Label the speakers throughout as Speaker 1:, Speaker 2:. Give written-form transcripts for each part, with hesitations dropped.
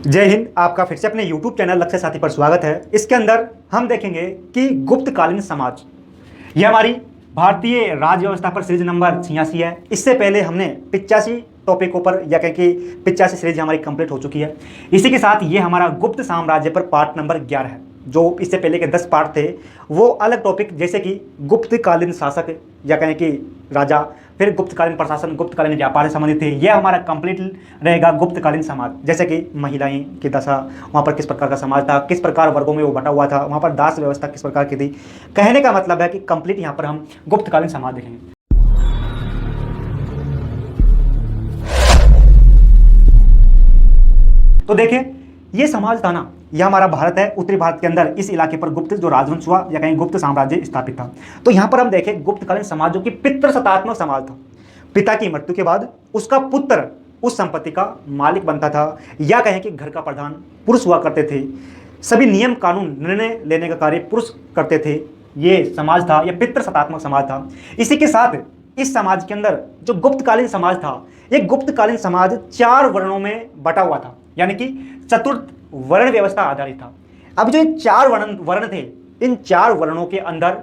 Speaker 1: जय हिंद। आपका फिर से अपने YouTube चैनल लक्ष्य साथी पर स्वागत है। इसके अंदर हम देखेंगे कि गुप्तकालीन समाज, यह हमारी भारतीय राज्य व्यवस्था पर सीरीज नंबर 86 है। इससे पहले हमने 85 टॉपिकों पर या कहें कि 85 सीरीज हमारी कंप्लीट हो चुकी है। इसी के साथ ये हमारा गुप्त साम्राज्य पर पार्ट नंबर 11 है। जो इससे पहले के 10 पार्ट थे वो अलग टॉपिक, जैसे कि गुप्तकालीन शासक या कहें कि राजा, फिर गुप्तकालीन प्रशासन, गुप्तकालीन व्यापार से संबंधित थे। यह हमारा कंप्लीट रहेगा गुप्तकालीन समाज, जैसे कि महिलाएं की दशा, वहाँ पर किस प्रकार का समाज था, किस प्रकार वर्गों में वो बटा हुआ था, वहाँ पर दास व्यवस्था किस प्रकार की थी। कहने का मतलब है कि कंप्लीट यहाँ पर हम गुप्तकालीन समाज देखेंगे। तो देखिए, ये समाज था ना, यह हमारा भारत है। उत्तरी भारत के अंदर इस इलाके पर गुप्त जो राजवंश हुआ या कहीं गुप्त साम्राज्य स्थापित था। तो यहाँ पर हम देखें गुप्तकालीन समाज जो कि पितृसत्तात्मक समाज था। पिता की मृत्यु के बाद उसका पुत्र उस संपत्ति का मालिक बनता था, या कहें कि घर का प्रधान पुरुष हुआ करते थे। सभी नियम कानून निर्णय लेने का कार्य पुरुष करते थे। ये समाज था, यह पितृसत्तात्मक समाज था। इसी के साथ इस समाज के अंदर जो गुप्तकालीन समाज था, यह गुप्तकालीन समाज 4 वर्णों में बटा हुआ था, यानी कि चतुर्थ वर्ण व्यवस्था आधारित था। अब जो ये 4 वर्ण थे, इन 4 वर्णों के अंदर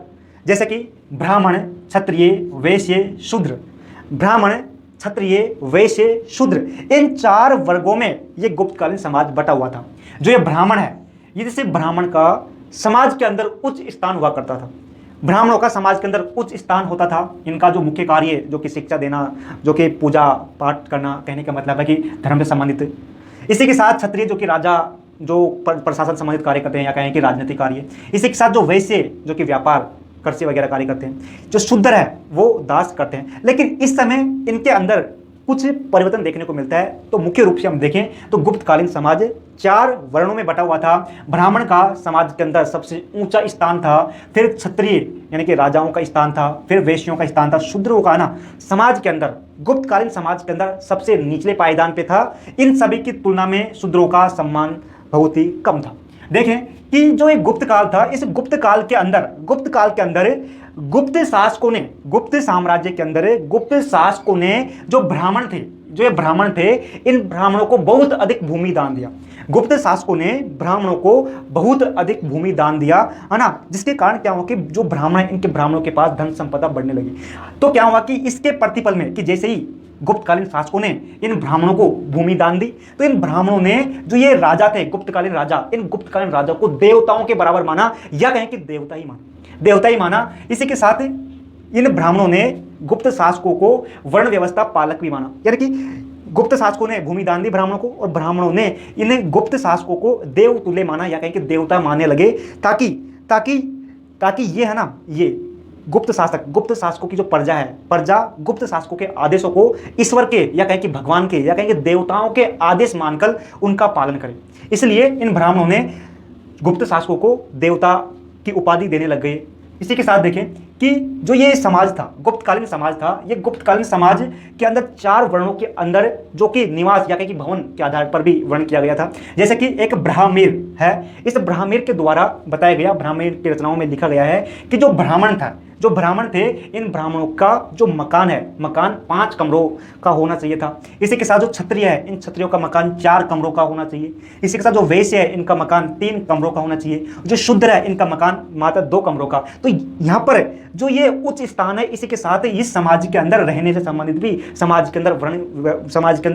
Speaker 1: जैसे कि ब्राह्मण, क्षत्रिय, वैश्य, शूद्र, ब्राह्मण, क्षत्रिय, वैश्य, शूद्र, इन 4 वर्गों में ये गुप्तकालीन समाज बटा हुआ था। जो ये ब्राह्मण है, ये जैसे ब्राह्मण का समाज के अंदर उच्च स्थान हुआ करता था। ब्राह्मणों का समाज के अंदर उच्च स्थान होता था। इनका जो मुख्य कार्य जो कि शिक्षा देना, जो कि पूजा पाठ करना, कहने का मतलब है कि धर्म से संबंधित। इसी के साथ क्षत्रिय जो कि राजा, जो प्रशासन संबंधित कार्य करते हैं या कहें कि राजनीतिक कार्य। इसी के साथ जो वैश्य जो कि व्यापार, कृषि वगैरह कार्य करते हैं। जो शूद्र है वो दास करते हैं। लेकिन इस समय इनके अंदर कुछ परिवर्तन देखने को मिलता है। तो मुख्य रूप से हम देखें तो गुप्तकालीन समाज 4 वर्णों में बटा हुआ था। ब्राह्मण का समाज के अंदर सबसे ऊंचा स्थान था, फिर क्षत्रिय यानी कि राजाओं का स्थान था, फिर वैश्यों का स्थान था, शूद्रों का ना समाज के अंदर, गुप्तकालीन समाज के अंदर सबसे निचले पायदान पे था। इन सभी की तुलना में शूद्रों का सम्मान बहुत ही कम था। देखें कि जो एक गुप्त काल था, इस गुप्त काल के अंदर गुप्त शासकों ने, गुप्त साम्राज्य के अंदर गुप्त शासकों ने जो ये ब्राह्मण थे, इन ब्राह्मणों को बहुत अधिक भूमि दान दिया। गुप्त शासकों ने ब्राह्मणों को बहुत अधिक भूमि दान दिया, है ना। जिसके कारण क्या हुआ कि जो ब्राह्मण, इनके ब्राह्मणों के पास धन संपदा बढ़ने लगी। तो क्या हुआ कि इसके प्रतिफल में कि जैसे ही गुप्तकालीन शासकों ने इन ब्राह्मणों को भूमि दान दी, तो इन ब्राह्मणों ने जो ये राजा थे, गुप्तकालीन राजा, इन गुप्तकालीन राजा को देवताओं के बराबर माना, या कहें कि देवता ही माना। इसी के साथ इन ब्राह्मणों ने गुप्त शासकों को वर्ण व्यवस्था पालक भी माना, यानी कि गुप्त शासकों ने भूमि दान दी ब्राह्मणों को, और ब्राह्मणों ने इन्हें गुप्त शासकों को देवतुल्य माना, या कहें कि देवता मानने लगे। ताकि ये है ना, ये गुप्त शासकों की जो प्रजा गुप्त शासकों के आदेशों को ईश्वर के या कहें कि भगवान के या कहें कि देवताओं के आदेश मानकर उनका पालन करें। इसलिए इन ब्राह्मणों ने गुप्त शासकों को देवता की उपाधि देने लग गए। इसी के साथ देखें कि जो ये समाज था, गुप्तकालीन समाज था, ये गुप्तकालीन समाज के अंदर 4 वर्णों के अंदर जो कि निवास या कहें कि भवन के आधार पर भी वर्ण किया गया था। जैसे कि एक ब्राह्मीर है, इस ब्राह्मीर के द्वारा बताया गया, ब्राह्मीर की रचनाओं में लिखा गया है कि जो ब्राह्मण थे, इन ब्राह्मणों का जो मकान है, मकान 5 कमरों का होना चाहिए था। इसी के साथ जो क्षत्रिय है, इन क्षत्रियों का मकान 4 कमरों का होना चाहिए। इसी के साथ जो वैश्य है, इनका मकान 3 कमरों का होना चाहिए। जो शूद्र है, इनका मकान मात्र 2 कमरों का। तो यहाँ पर जो ये उच्च स्थान है, इसी के साथ इस समाज के अंदर रहने से संबंधित भी समाज के अंदर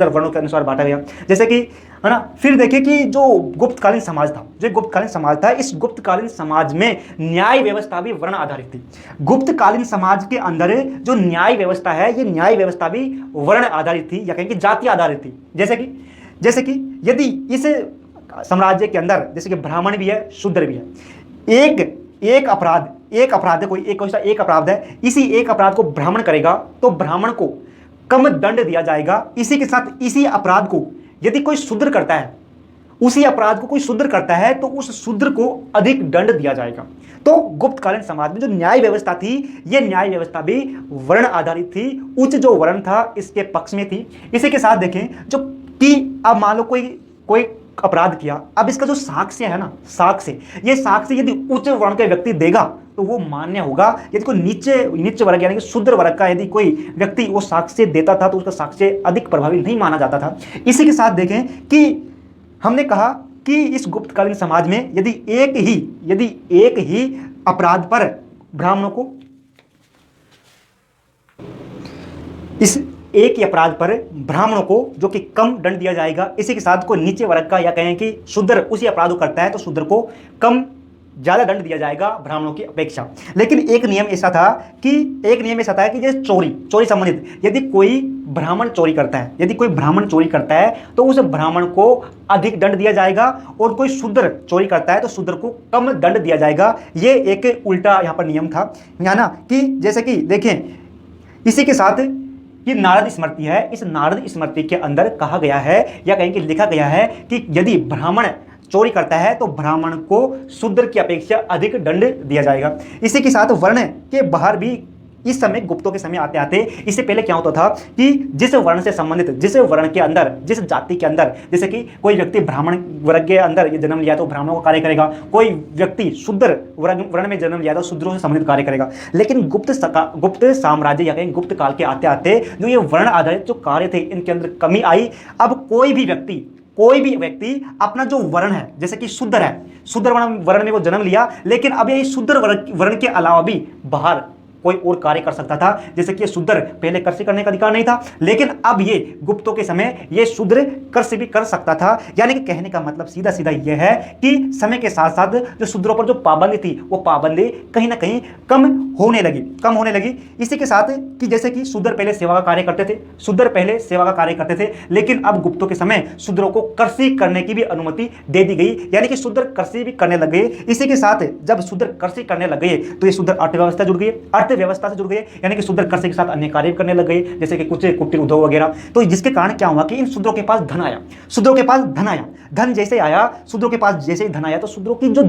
Speaker 1: वर्णों के अनुसार बांटा गया, जैसे कि, है ना। फिर देखिए कि जो गुप्तकालीन समाज था, इस गुप्तकालीन समाज में न्याय व्यवस्था भी वर्ण आधारित थी। गुप्तकालीन समाज के अंदर जो न्याय व्यवस्था है, ये न्याय व्यवस्था भी वर्ण आधारित थी, या कहें कि जाति आधारित थी। जैसे कि यदि इस साम्राज्य के अंदर जैसे कि ब्राह्मण भी है, शूद्र भी है, एक अपराध है, इसी एक अपराध को ब्राह्मण करेगा तो ब्राह्मण को कम दंड दिया जाएगा। इसी के साथ इसी अपराध को यदि कोई शूद्र करता है, उसी अपराध को कोई शूद्र करता है तो उस शूद्र को अधिक दंड दिया जाएगा। तो गुप्तकालीन समाज में जो न्याय व्यवस्था थी, यह न्याय व्यवस्था भी वर्ण आधारित थी। उच्च जो वर्ण था इसके पक्ष में थी। इसी के साथ देखें जो कि अब मान लो कोई अपराध किया, अब इसका जो साक्ष्य है ना, ये साक्ष्य यदि उच्च वर्ण के व्यक्ति देगा तो वो मान्य होगा। यदि कोई नीचे वर्ग यानी कि शूद्र वर्ग का यदि कोई व्यक्ति वो साक्ष्य देता था तो उसका साक्ष्य अधिक प्रभावी नहीं माना जाता था। इसी के साथ देखें कि हमने कहा कि इस गुप्तकालीन समाज में यदि एक ही अपराध पर ब्राह्मणों को, इस एक ही अपराध पर ब्राह्मणों को जो कि कम दंड दिया जाएगा, इसी के साथ कोई नीचे वर्ग का या कहें कि शूद्र उसी अपराध को करता है तो शूद्र को कम ज्यादा दंड दिया जाएगा ब्राह्मणों की अपेक्षा। लेकिन एक नियम ऐसा था कि जैसे चोरी संबंधित यदि कोई ब्राह्मण चोरी करता है तो उस ब्राह्मण को अधिक दंड दिया जाएगा, और कोई शूद्र चोरी करता है तो शूद्र को कम दंड दिया जाएगा। ये एक उल्टा यहाँ पर नियम था, है ना, कि जैसे कि देखें इसी के साथ ये नारद स्मृति है, इस नारद स्मृति के अंदर कहा गया है या कहीं कि लिखा गया है कि यदि ब्राह्मण चोरी करता है तो ब्राह्मण को शूद्र की अपेक्षा अधिक दंड दिया जाएगा। इसी के साथ वर्ण के बाहर भी इस समय गुप्तों के समय आते आते इससे पहले क्या होता था कि जिस वर्ण से संबंधित, जिस वर्ण के अंदर, जिस जाति के अंदर, जैसे कि कोई व्यक्ति ब्राह्मण वर्ग के अंदर जन्म लिया तो ब्राह्मणों का कार्य करेगा, कोई व्यक्ति शूद्र वर्ण में जन्म लिया तो शूद्रों से संबंधित कार्य करेगा। लेकिन गुप्त साम्राज्य या कहीं गुप्त काल के आते आते जो ये वर्ण आधारित जो कार्य थे इनके अंदर कमी आई। अब कोई भी व्यक्ति अपना जो वर्ण है, जैसे कि शूद्र वर्ण में वो जन्म लिया, लेकिन अब ये शूद्र वर्ण के अलावा भी बाहर कोई और कार्य कर सकता था। जैसे कि शूद्र पहले कृषि करने का अधिकार नहीं था, लेकिन अब ये गुप्तों के समय ये शूद्र कृषि भी कर सकता था। यानी कि कहने का मतलब सीधा सीधा यह है कि समय के साथ साथ जो शूद्रों पर जो पाबंदी थी वो पाबंदी कहीं ना कहीं कम होने लगी। इसी के साथ कि जैसे कि शूद्र पहले सेवा का कार्य करते थे, लेकिन अब गुप्तों के समय शूद्रों को कृषि करने की भी अनुमति दे दी गई, यानी कि शूद्र कृषि भी करने लग गए। इसी के साथ जब शूद्र कृषि करने लग गए तो ये शूद्र अर्थव्यवस्था से जुड़ गए, यानी कि शूद्र कृषि के साथ अन्य कार्य करने लग गए, जैसे कि कुछ कुटीर उद्योग वगैरह। तो जिसके कारण क्या हुआ कि इन शूद्रों के पास धन आया। धन जैसे आया, शूद्रों के पास जैसे ही धन आया तो शूद्रों की जो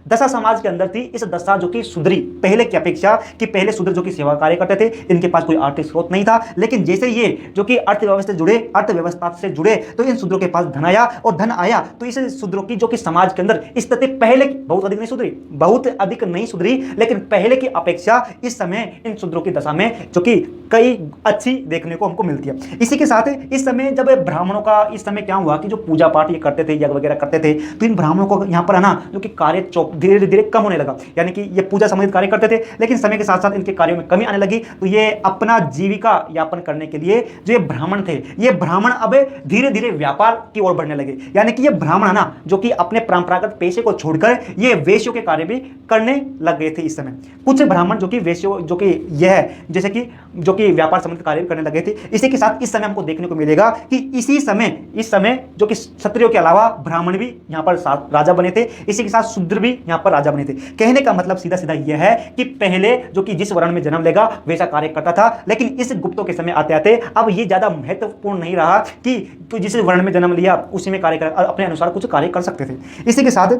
Speaker 1: दशा समाज के अंदर थी, इस दशा जो कि सुधरी पहले की अपेक्षा, कि पहले शूद्र जो कि सेवा कार्य करते थे इनके पास कोई आर्थिक स्रोत नहीं था, लेकिन जैसे ये जो कि अर्थव्यवस्था से जुड़े तो इन शूद्रों के पास धन आया, और धन आया तो इस शूद्रों की जो कि समाज के अंदर स्थिति पहले बहुत अधिक नहीं सुधरी, लेकिन पहले की अपेक्षा इस समय इन शूद्रों की दशा में जो कि कई अच्छी देखने को हमको मिलती है। इसी के साथ इस समय जब ब्राह्मणों का इस समय क्या हुआ कि जो पूजा पाठ ये करते थे, यज्ञ वगैरह करते थे, तो इन ब्राह्मणों को यहाँ पर है ना जो कि कार्य धीरे धीरे कम होने लगा। यानी कि ये पूजा संबंधित कार्य करते थे, लेकिन समय के साथ साथ इनके कार्यों में कमी आने लगी। तो ये अपना जीविका यापन करने के लिए जो ये ब्राह्मण थे, ये ब्राह्मण अब धीरे धीरे व्यापार की ओर बढ़ने लगे। यानी कि ये ब्राह्मण है ना जो कि अपने परंपरागत पेशे को छोड़कर ये वेश्यों के कार्य भी करने लग गए थे। इस समय कुछ ब्राह्मण जो कि वेश्यों जो कि यह जैसे कि जो कि व्यापार संबंधित कार्य करने लगे थे। इसी के साथ इस समय हमको देखने को मिलेगा कि इस समय जो कि क्षत्रियों के अलावा ब्राह्मण भी यहाँ पर राजा बने थे, इसी के साथ शूद्र भी यहाँ पर राजा बने थे। कहने का मतलब सीधा सीधा यह है कि पहले जो कि जिस वर्ण में जन्म लेगा वैसा कार्य करता था, लेकिन इस गुप्तों के समय आते आते अब ये ज्यादा महत्वपूर्ण नहीं रहा कि तो जिस वर्ण में जन्म लिया उसी में कार्य कर, अपने अनुसार कुछ कार्य कर सकते थे। इसी के साथ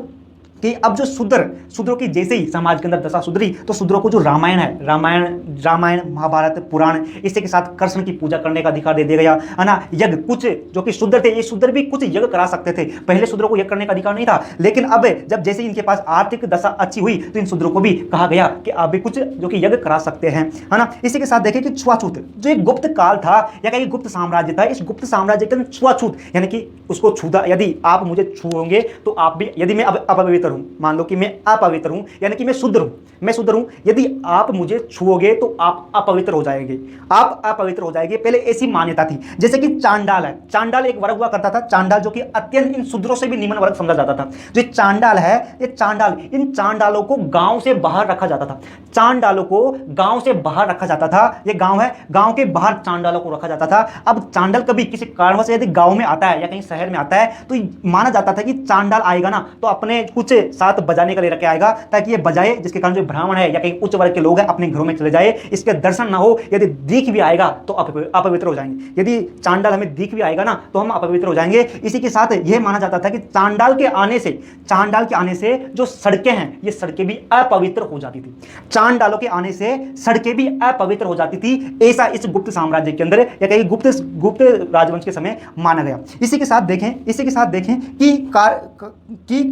Speaker 1: कि अब जो शूद्रों की जैसे ही समाज के अंदर दशा सुधरी तो शूद्रों को जो रामायण है, रामायण महाभारत पुराण, इसके के साथ कृष्ण की पूजा करने का अधिकार दे दिया गया है ना। यज्ञ कुछ जो कि शूद्र थे, ये शूद्र भी कुछ यज्ञ करा सकते थे। पहले शूद्रों को यज्ञ करने का अधिकार नहीं था, लेकिन अब जब जैसे इनके पास आर्थिक दशा अच्छी हुई तो इन शूद्रों को भी कहा गया कि आप भी कुछ जो कि यज्ञ करा सकते हैं, है ना। इसी के साथ देखें कि छुआछूत जो एक गुप्त काल था या कहीं गुप्त साम्राज्य था, इस गुप्त साम्राज्य के अंदर छुआछूत यानी कि उसको छूता, यदि आप मुझे छूओगे तो आप भी, यदि मैं अपवित्र हूं, मान लो कि मैं अपवित्र हूं यानी कि मैं शुद्ध हूं, यदि आप मुझे छुओगे तो आप अपवित्र हो जाएंगे, पहले ऐसी मान्यता थी। जैसे कि चांडाल है, चांडाल एक वर्ग हुआ करता था, चांडाल जो कि अत्यंत इन शूद्रों से भी निम्न वर्ग समझा जाता था। जो चांडाल है, ये चांडाल, इन चांडालों को गांव से बाहर रखा जाता था, ये गांव है, गांव के बाहर चांडालों को रखा जाता था। अब चांडाल कभी किसी कारणवश यदि गांव में आता है या कहीं शहर में आता है तो माना जाता था कि चांडाल आएगा ना तो अपने कुछ साथ बजाने के लिए रखे आएगा, ताकि ये बजाए, जिसके कारण जो ब्राह्मण है या कहीं उच्च वर्ग के लोग हैं अपने घरों में चले जाए, इसके दर्शन ना हो। यदि दिख भी आएगा तो अपवित्र हो जाएंगे, यदि चांडाल हमें दिख भी आएगा ना तो हम अपवित्र हो जाएंगे। इसी के साथ यह माना जाता था कि चांडाल के आने से जो सड़कें हैं ये सड़कें भी अपवित्र हो जाती थी, चांडालों के आने से सड़कें भी अपवित्र हो जाती थी। ऐसा इस गुप्त साम्राज्य के अंदर या कहीं गुप्त राजवंश के समय माना गया। इसी के साथ देखें कि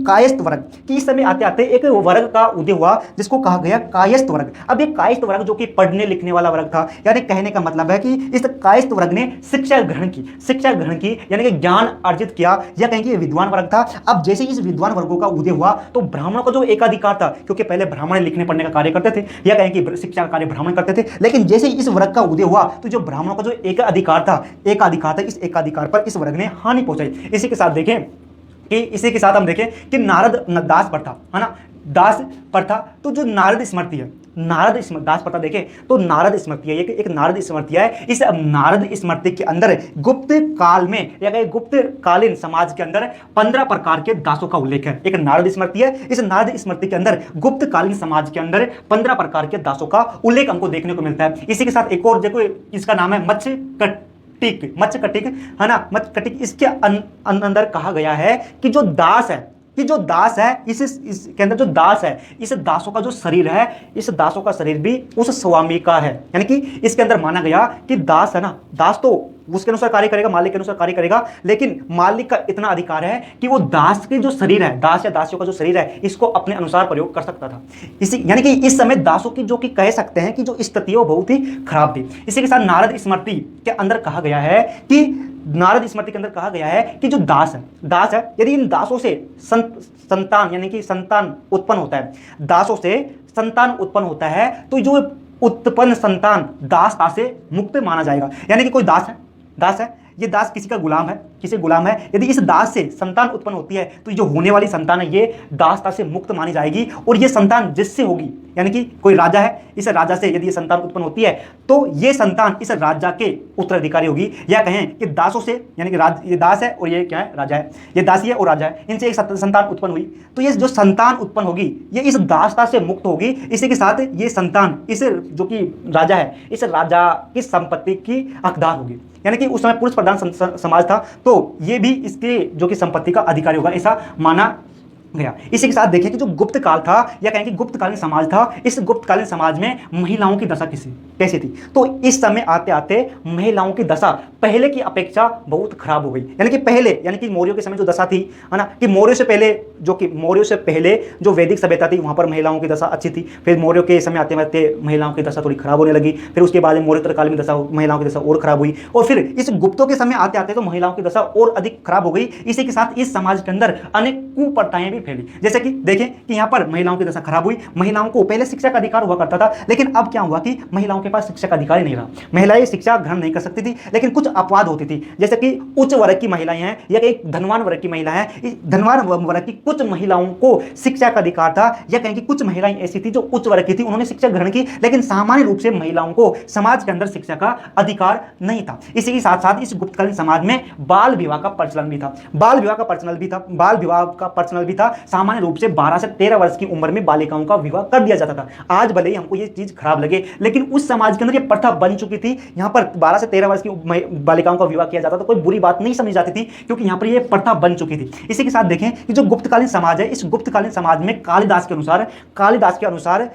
Speaker 1: कायस्थ वर्ग, कि इस समय आते आते एक वर्ग का उदय हुआ जिसको कहा गया कायस्थ वर्ग। अब ये कायस्थ वर्ग जो कि पढ़ने लिखने वाला वर्ग था, यानी कहने का मतलब है कि इस कायस्थ वर्ग ने शिक्षा ग्रहण की यानी कि ज्ञान अर्जित किया, या कहेंगे ये विद्वान वर्ग था। अब जैसे इस विद्वान वर्गों का उदय हुआ तो ब्राह्मणों का जो एकाधिकार था, क्योंकि पहले ब्राह्मण लिखने पढ़ने का कार्य करते थे, या कहें कि शिक्षा का कार्य ब्राह्मण करते थे, लेकिन जैसे इस वर्ग का उदय हुआ तो जो ब्राह्मणों का जो एकाधिकार था इस एकाधिकार पर इस वर्ग ने हानि पहुंचाई। इसी के साथ देखें कि इसी के साथ हम देखें कि नारद दास प्रथा है ना, दास प्रथा, तो जो नारद स्मृति है, दास प्रथा देखें तो नारद स्मृति है, एक नारद स्मृति है। इस नारद स्मृति के अंदर गुप्त काल में या गुप्त कालीन समाज के अंदर 15 प्रकार के दासों का उल्लेख है। एक नारद स्मृति है, इस नारद स्मृति के अंदर गुप्त कालीन समाज के अंदर 15 प्रकार के दासों का उल्लेख हमको देखने को मिलता है। इसी के साथ एक और देखो, इसका नाम है मत्स्यकटिक है ना, मत्स्यकटिक। इसके अंदर कहा गया है कि जो दास है इसके अंदर जो दास है, इस दासों का जो शरीर है, इस दासों का शरीर भी उस स्वामी का है। यानी कि इसके अंदर माना गया कि दास है ना, दास तो उसके अनुसार कार्य करेगा, मालिक के अनुसार कार्य करेगा, लेकिन मालिक का इतना अधिकार है कि वो दास की जो शरीर है, दास या दासियों का जो शरीर है, इसको अपने अनुसार प्रयोग कर सकता था। इसी यानी कि इस समय दासों की जो कि कह सकते हैं कि जो स्थिति वो बहुत ही खराब थी। इसी के साथ नारद स्मृति के अंदर कहा गया है कि जो दास है, यदि इन दासों से संतान यानी कि संतान उत्पन्न होता है, दासों से संतान उत्पन्न होता है, तो जो उत्पन्न संतान दासता से मुक्त माना जाएगा। यानी कि कोई दास है, ये दास किसी का गुलाम है, यदि इस दास से संतान उत्पन्न होती है तो जो होने वाली संतान है ये दासता से मुक्त मानी जाएगी, और ये संतान जिससे होगी, यानी कि कोई राजा है, इस राजा से यदि ये संतान उत्पन्न होती है तो ये संतान इस राजा के उत्तराधिकारी होगी, या कहें कि दासों से, यानी कि ये दास है और ये क्या है, राजा है, ये दासी है और राजा है, इनसे एक संतान उत्पन्न हुई, तो ये जो संतान उत्पन्न होगी ये इस दासता से मुक्त होगी। इसी के साथ ये संतान इस जो कि राजा है, इस राजा की संपत्ति की हकदार होगी। यानी कि उस समय पुरुष प्रधान समाज था, तो ये भी इसके जो कि संपत्ति का अधिकारी होगा, ऐसा माना गया। इसी के साथ देखिए कि जो गुप्त काल था या कहें कि गुप्तकालीन समाज था, इस गुप्तकालीन समाज में महिलाओं की दशा कैसी थी, तो इस समय आते आते महिलाओं की दशा पहले की अपेक्षा बहुत खराब हो गई। यानी कि मौर्यों के समय जो दशा थी है ना, कि मौर्यों से पहले जो वैदिक सभ्यता थी वहां पर महिलाओं की दशा अच्छी थी, फिर मौर्यों के समय आते आते महिलाओं की दशा थोड़ी खराब होने लगी, फिर उसके बाद मौर्योत्तर काल में महिलाओं की दशा और खराब हुई, और फिर इस गुप्तों के समय आते आते तो महिलाओं की दशा और अधिक खराब हो गई। इसी के साथ इस समाज के अंदर अनेक कुप्रथाएं भी फैली। जैसे कि देखें कि यहाँ पर महिलाओं की दशा खराब हुई, महिलाओं को पहले शिक्षा का अधिकार हुआ करता था, लेकिन अब क्या हुआ कि महिलाओं के पास शिक्षा का अधिकार ही नहीं रहा, महिलाएं शिक्षा ग्रहण नहीं कर सकती थी, लेकिन कुछ अपवाद होती थी, जैसे कि उच्च वर्ग की महिलाएं हैं या एक धनवान वर्ग की महिला है, धनवान वर्ग की कुछ महिलाओं को शिक्षा का अधिकार था, या कहें कि कुछ महिलाएं ऐसी थी जो उच्च वर्ग की थी, उन्होंने शिक्षा ग्रहण की, लेकिन सामान्य रूप से महिलाओं को समाज के अंदर शिक्षा का अधिकार नहीं था। इसी के साथ साथ इस गुप्तकालीन समाज में बाल विवाह का प्रचलन भी था। सामान्य रूप से 12 से 13 वर्ष की उम्र में बालिकाओं का विवाह कर दिया जाता था। आज भले ही हमको ये चीज खराब लगे, लेकिन उस समाज के अंदर ये प्रथा बन चुकी थी। यहाँ पर 12 से 13 वर्ष की बालिकाओं का विवाह किया जाता था, कोई बुरी बात नहीं समझी जाती थी, क्योंकि यहाँ पर ये प्रथा बन चुकी थी। इसी के साथ देखें कि जो गुप्तकालीन समाज है, इस गुप्तकालीन समाज में कालिदास के अनुसार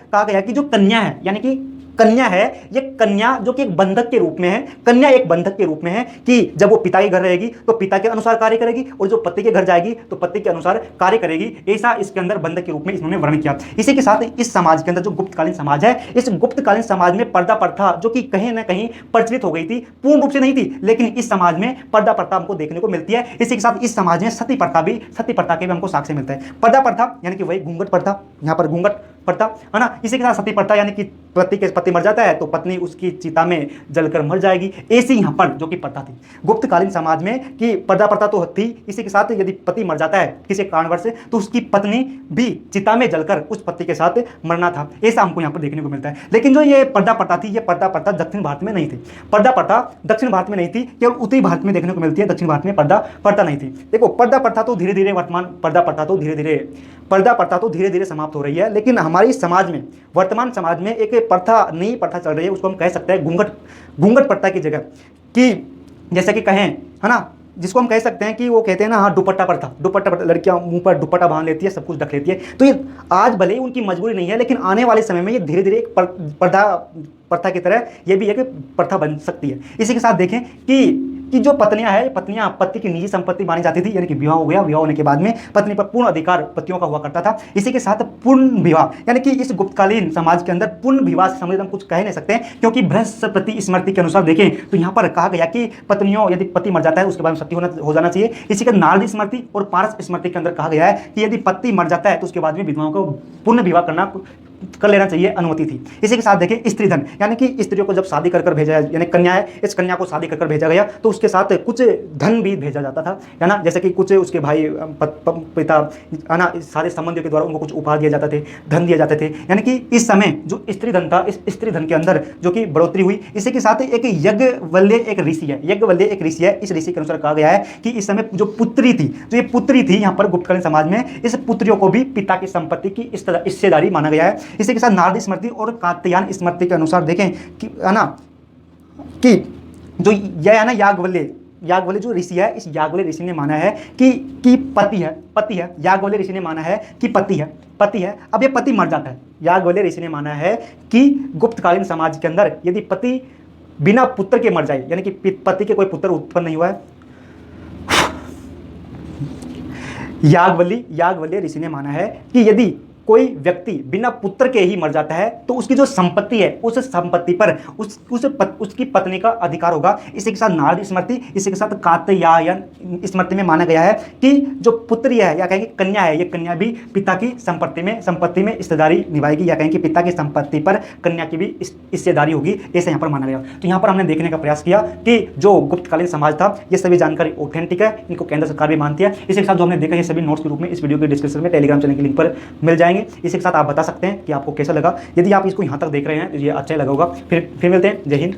Speaker 1: कहा गया कि जो कन्या है, यानी कि कन्या है, ये कन्या जो कि एक बंधक के रूप में है, कन्या एक बंधक के रूप में है कि जब वो पिता के घर रहेगी तो पिता के अनुसार कार्य करेगी, और जो पति के घर जाएगी तो पति के अनुसार कार्य करेगी, ऐसा इसके अंदर बंधक के रूप में इन्होंने वर्णन किया। इसी के साथ इस समाज के अंदर जो गुप्तकालीन समाज है, इस गुप्तकालीन समाज में पर्दा प्रथा जो कि कहीं ना कहीं प्रचलित हो गई थी, पूर्ण रूप से नहीं थी, लेकिन इस समाज में पर्दा प्रथा हमको देखने को मिलती है। इसी के साथ इस समाज में सती प्रथा के भी हमको साक्ष्य मिलता है। पर्दा प्रथा यानी कि वही घूंघट प्रथा, यहाँ पर घूंघट प्रथा है ना। इसी के साथ सती प्रथा यानी कि पति मर जाता है तो पत्नी उसकी चिता में जलकर मर जाएगी, ऐसी यहाँ पर जो कि प्रथा थी गुप्तकालीन समाज में कि पर्दा प्रथा तो थी। इसी के साथ यदि पति मर जाता है किसी कारणवश से तो उसकी पत्नी भी चिता में जलकर उस पति के साथ मरना था, ऐसा हमको यहाँ पर देखने को मिलता है। लेकिन जो ये पर्दा प्रथा थी, ये पर्दा प्रथा दक्षिण भारत में नहीं थी। पर्दा प्रथा दक्षिण भारत में नहीं थी, केवल उत्तरी भारत में देखने को मिलती है, दक्षिण भारत में पर्दा प्रथा नहीं थी। देखो पर्दा प्रथा तो धीरे धीरे समाप्त हो रही है, लेकिन हमारे समाज में, वर्तमान समाज में एक नई प्रथा चल रही है, उसको हम कह सकते हैं घूंघट प्रथा की जगह कि जैसे कि कहें है ना, जिसको हम कह सकते हैं कि वो कहते हैं ना, हाँ दुपट्टा प्रथा, लड़कियां मुंह पर दुपट्टा बांध लेती है, सब कुछ ढक लेती है। तो ये आज भले ही उनकी मजबूरी नहीं है, लेकिन आने वाले समय में ये धीरे धीरे एक प्रथा प्रथा की तरह ये भी एक प्रथा बन सकती है। इसी के साथ देखें कि जो पत्नियां हैं, पत्नियां पति की निजी संपत्ति मानी जाती थी, यानी कि विवाह हो गया, विवाह होने के बाद में पत्नी पर पूर्ण अधिकार पतियों का हुआ करता था। इसी के साथ पूर्ण विवाह, यानी कि इस गुप्तकालीन समाज के अंदर पूर्ण विवाह से संबंधित हम कुछ कह नहीं सकते, क्योंकि बृहस्पति स्मृति के अनुसार देखें तो यहाँ पर कहा गया कि पत्नियों, यदि पति मर जाता है उसके बाद में सती हो जाना चाहिए। इसी के नारदी स्मृति और पारस स्मृति के अंदर कहा गया है कि यदि पति मर जाता है तो उसके बाद में विधवाओं को पूर्ण विवाह कर लेना चाहिए, अनुमति थी। इसी के साथ देखें स्त्री धन, यानी कि स्त्रियों को जब शादी कर भेजा, यानी कन्या है, इस कन्या को शादी कर भेजा गया तो उसके साथ कुछ धन भी भेजा जाता था, है ना, जैसे कि कुछ उसके भाई पिता, है ना, सारे संबंधियों के द्वारा उनको कुछ उपहार दिए जाते थे, धन दिए जाते थे। यानी कि इस समय जो स्त्री धन था, इस स्त्री धन के अंदर जो कि बढ़ोतरी हुई। इसी के साथ एक यज्ञवल्ल्य एक ऋषि है, यज्ञवल्ल्य एक ऋषि है। इस ऋषि के अनुसार कहा गया है कि इस समय जो पुत्री थी, जो ये पुत्री थी यहाँ पर गुप्तकालीन समाज में, इस पुत्रियों को भी पिता की संपत्ति की हिस्सेदारी माना गया है। इसी के साथ नारदी स्मृति और कात्यायन स्मृति के अनुसार देखें कि, है ना, कि जो यह है ना याज्ञवल्क्य जो ऋषि है, इस याज्ञवल्क्य ऋषि ने माना है कि पति है। याज्ञवल्क्य ऋषि ने माना है कि पति है। अब ये पति मर जाता है। याज्ञवल्क्य ऋषि ने माना है कि गुप्तकालीन समाज के अंदर यदि पति बिना पुत्र के मर जाए, यानी कि पति के कोई पुत्र उत्पन्न नहीं हुआ है, याज्ञवल्क्य ऋषि ने माना है कि यदि कोई व्यक्ति बिना पुत्र के ही मर जाता है तो उसकी जो संपत्ति है, उस संपत्ति पर उसकी पत्नी का अधिकार होगा। इसी के साथ नारदी स्मृति, इसी के साथ कात्यायन स्मृति में माना गया है कि जो पुत्री है या कहेंगे कन्या है, ये कन्या भी पिता की संपत्ति में हिस्सेदारी निभाएगी, या कहेंगे पिता की संपत्ति पर कन्या की भी हिस्सेदारी होगी, ऐसे यहाँ पर माना गया। तो यहाँ पर हमने देखने का प्रयास किया कि जो गुप्तकालीन समाज था, ये सभी जानकारी ऑथेंटिक है, इनको केंद्र सरकार भी मानती है। इसी के साथ जो हमने देखा, ये सभी नोट्स के रूप में इस वीडियो के डिस्क्रिप्शन में टेलीग्राम चैनल के लिंक पर मिल जाएंगे। इसी के साथ आप बता सकते हैं कि आपको कैसा लगा। यदि आप इसको यहाँ तक देख रहे हैं तो ये अच्छा लगा होगा। फिर मिलते हैं। जय हिंद।